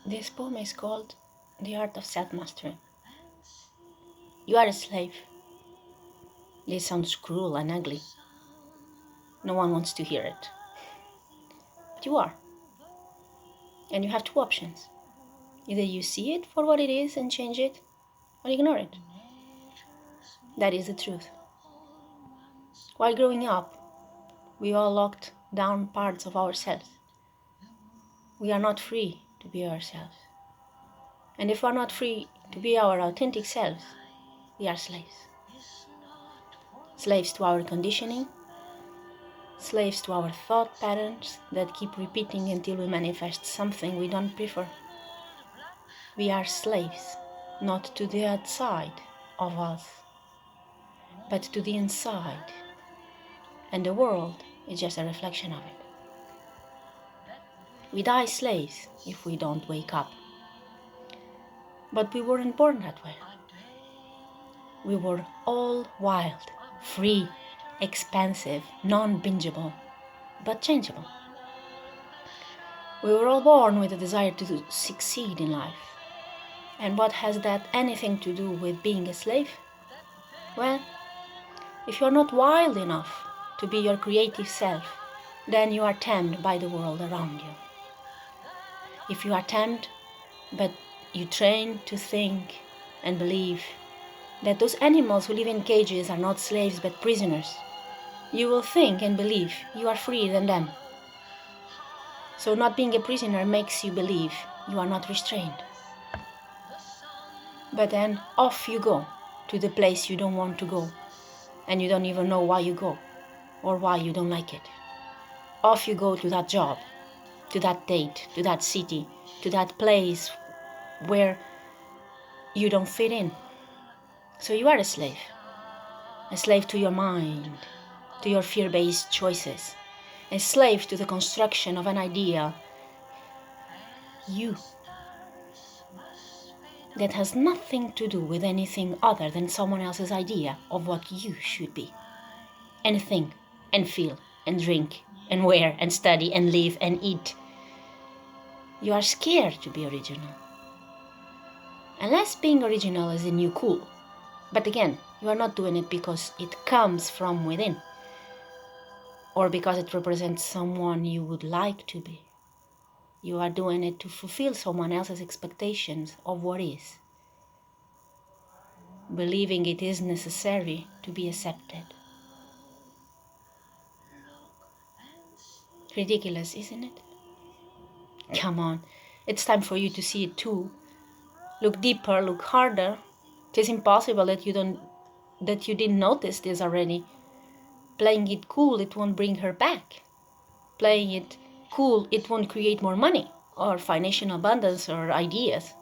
This poem is called The Art of Self-Mastery. You are a slave. This sounds cruel and ugly. No one wants to hear it. But you are. And you have two options. Either you see it for what it is and change it, or ignore it. That is the truth. While growing up, we all locked down parts of ourselves. We are not free to be ourselves. And if we are not free to be our authentic selves, we are slaves. Slaves to our conditioning, slaves to our thought patterns that keep repeating until we manifest something we don't prefer. We are slaves, not to the outside of us, but to the inside. And the world is just a reflection of it. We die slaves if we don't wake up. But we weren't born that way. We were all wild, free, expansive, non-bingeable, but changeable. We were all born with a desire to succeed in life. And what has that anything to do with being a slave? Well, if you're not wild enough to be your creative self, then you are tamed by the world around you. If you are tamed, but you train to think and believe that those animals who live in cages are not slaves but prisoners, you will think and believe you are freer than them. So not being a prisoner makes you believe you are not restrained. But then off you go to the place you don't want to go, and you don't even know why you go or why you don't like it. Off you go to that job, to that date, to that city, to that place where you don't fit in. So you are a slave to your mind, to your fear-based choices, a slave to the construction of an idea, you, that has nothing to do with anything other than someone else's idea of what you should be, and think, and feel, and drink, and wear, and study, and live, and eat. You are scared to be original. Unless being original is the new cool. But again, you are not doing it because it comes from within, or because it represents someone you would like to be. You are doing it to fulfill someone else's expectations of what is, believing it is necessary to be accepted. Ridiculous, isn't it? Come on, it's time for you to see it too. Look deeper, look harder. It is impossible that you didn't notice this already. Playing it cool, it won't bring her back. Playing it cool, it won't create more money or financial abundance or ideas.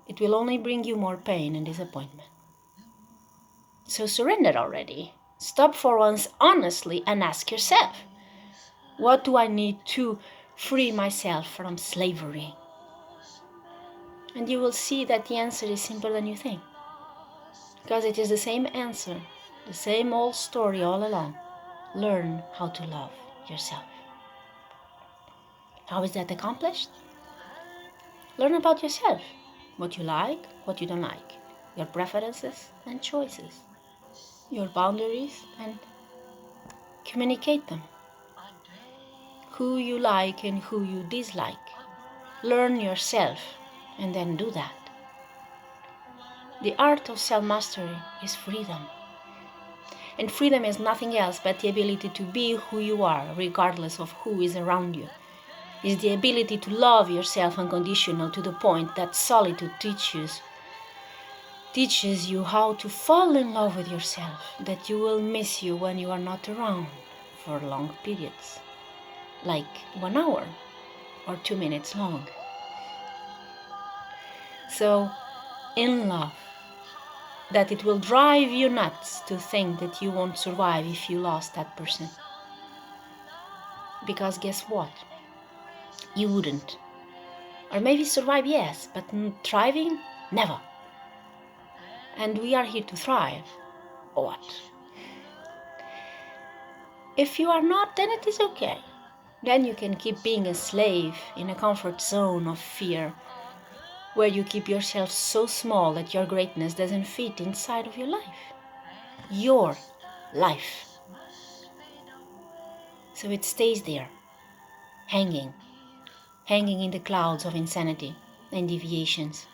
It will only bring you more pain and disappointment. So surrender already. Stop for once honestly and ask yourself, what do I need to free myself from slavery? And you will see that the answer is simpler than you think. Because it is the same answer, the same old story all along. Learn how to love yourself. How is that accomplished? Learn about yourself, what you like, what you don't like, your preferences and choices, your boundaries, and communicate them. Who you like and who you dislike. Learn yourself and then do that. The art of self-mastery is freedom. And freedom is nothing else but the ability to be who you are, regardless of who is around you. Is the ability to love yourself unconditional to the point that solitude teaches you how to fall in love with yourself, that you will miss you when you are not around for long periods, like 1 hour or 2 minutes long. So, in love, that it will drive you nuts to think that you won't survive if you lost that person. Because guess what? You wouldn't. Or maybe survive, yes, but thriving, never. And we are here to thrive. What? If you are not, then it is okay. Then you can keep being a slave in a comfort zone of fear, where you keep yourself so small that your greatness doesn't fit inside of your life. Your life. So it stays there, hanging in the clouds of insanity and deviations,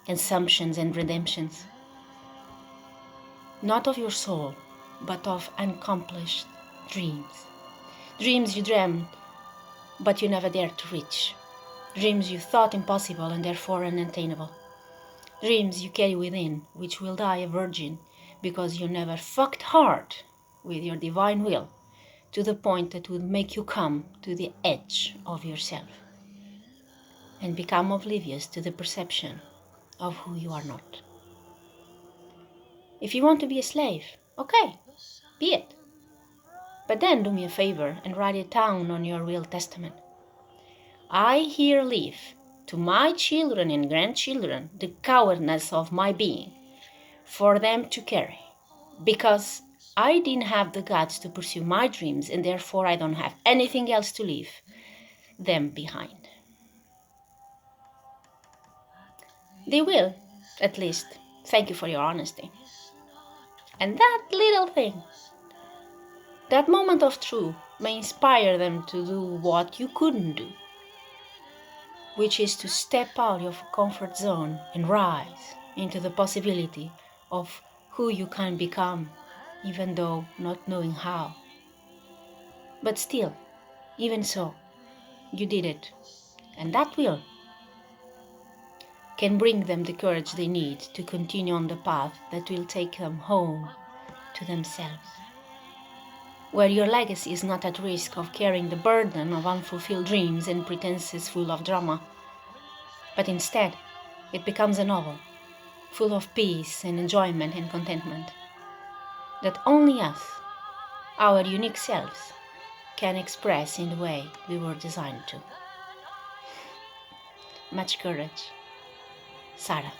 assumptions and redemptions. Not of your soul, but of unaccomplished dreams. Dreams you dreamed, but you never dared to reach. Dreams you thought impossible and therefore unattainable. Dreams you carry within, which will die a virgin, because you never fucked hard with your divine will to the point that would make you come to the edge of yourself and become oblivious to the perception of who you are not. If you want to be a slave, okay, be it. But then do me a favor and write it down on your will testament. I here leave to my children and grandchildren the cowardness of my being for them to carry, because I didn't have the guts to pursue my dreams and therefore I don't have anything else to leave them behind. They will, at least, thank you for your honesty. And that little thing, that moment of truth, may inspire them to do what you couldn't do, which is to step out of your comfort zone and rise into the possibility of who you can become, even though not knowing how. But still, even so, you did it, and that will can bring them the courage they need to continue on the path that will take them home to themselves, where your legacy is not at risk of carrying the burden of unfulfilled dreams and pretenses full of drama, but instead it becomes a novel full of peace and enjoyment and contentment that only us, our unique selves, can express in the way we were designed to. Much courage, Sarah.